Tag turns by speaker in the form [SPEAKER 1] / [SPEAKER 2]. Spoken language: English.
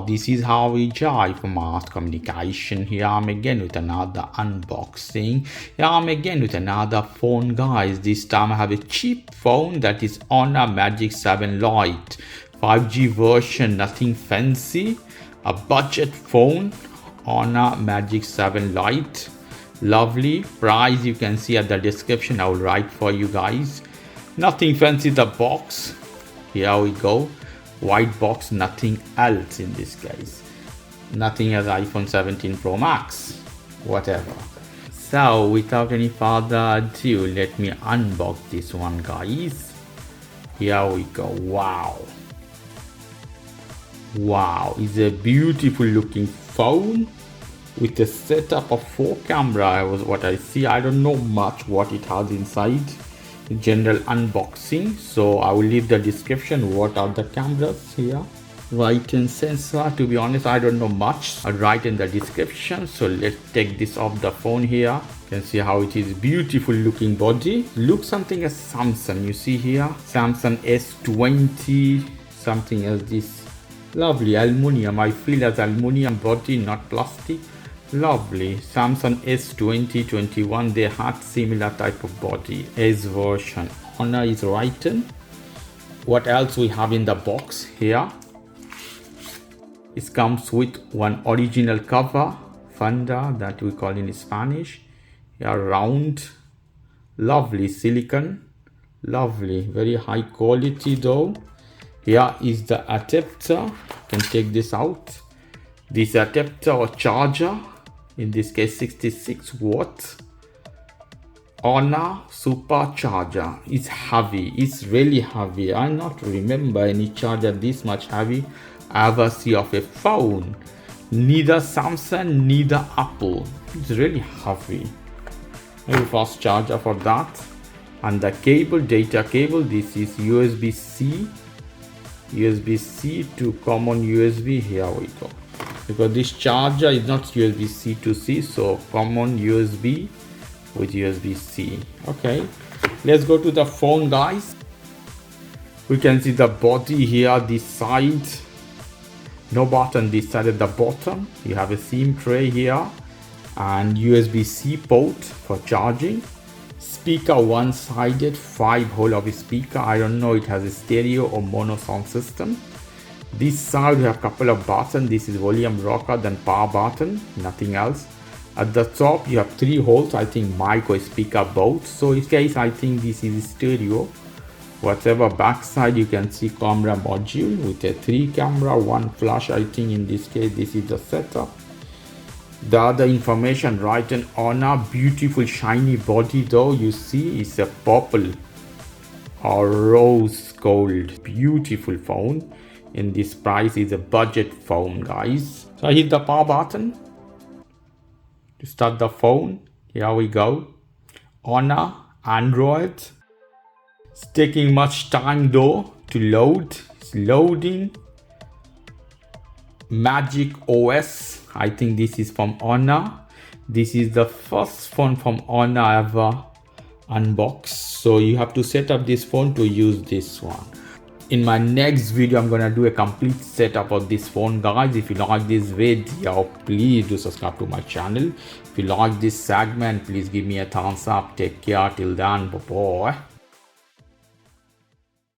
[SPEAKER 1] this is how we jive for mass communication. Here I'm again with another unboxing. Here I'm again with another phone, guys. This time I have a cheap phone, that is Honor Magic7 Lite 5G version, nothing fancy. A budget phone, Honor Magic7 Lite. Lovely price, you can see at the description. I will write for you guys. Nothing fancy. The box, here we go, white box, nothing else in this case. Nothing as iPhone 17 Pro Max, whatever. So without any further ado, let me unbox this one, guys. Here we go. Wow, it's a beautiful looking phone with a setup of 4 cameras. What I see, I don't know much what it has inside. General unboxing, so I will leave the description what are the cameras here. Right, and sensor, to be honest I don't know much. I'll write in the description. So let's take this off the phone. Here you can see how it is. Beautiful looking body, looks something as Samsung. You see here, Samsung S20 something as this. Lovely aluminium, I feel as aluminium body, not plastic. Lovely. Samsung S20, 21, they had similar type of body. S version, Honor is written. What else we have in the box here? It comes with one original cover, funda, that we call in Spanish. Here round, lovely silicone, lovely, very high quality though. Here is the adapter, you can take this out. This adapter or charger, in this case 66 watts. Honor supercharger is heavy, it's really heavy. I not remember any charger this much heavy I ever see of a phone. Neither Samsung, neither Apple. It's really heavy. Maybe fast charger for that. And the cable, data cable, this is USB-C to common USB. Here we go, because this charger is not USB-C to C, so common USB with USB-C. Okay, let's go to the phone, guys. We can see the body here, this side, no button this side. At the bottom you have a SIM tray here and USB-C port for charging. Speaker one-sided, 5-hole of a speaker. I don't know it has a stereo or mono sound system. This side we have a couple of buttons. This is volume rocker, then power button, nothing else. At the top you have 3 holes, I think mic or speaker both. So in case I think this is stereo. Whatever. Back side you can see camera module with a 3 camera, 1 flash. I think in this case this is the setup. The other information written Honor, beautiful shiny body though. You see it's a purple or rose gold, beautiful phone. In this price is a budget phone, guys. So I hit the power button to start the phone. Here we go. Honor Android. It's taking much time though to load. It's loading. Magic OS, I think this is from Honor. This is the first phone from Honor ever unboxed, so you have to set up this phone to use this one. In my next video I'm gonna do a complete setup of this phone, guys. If you like this video, please do subscribe to my channel. If you like this segment, please give me a thumbs up. Take care till then, bye bye.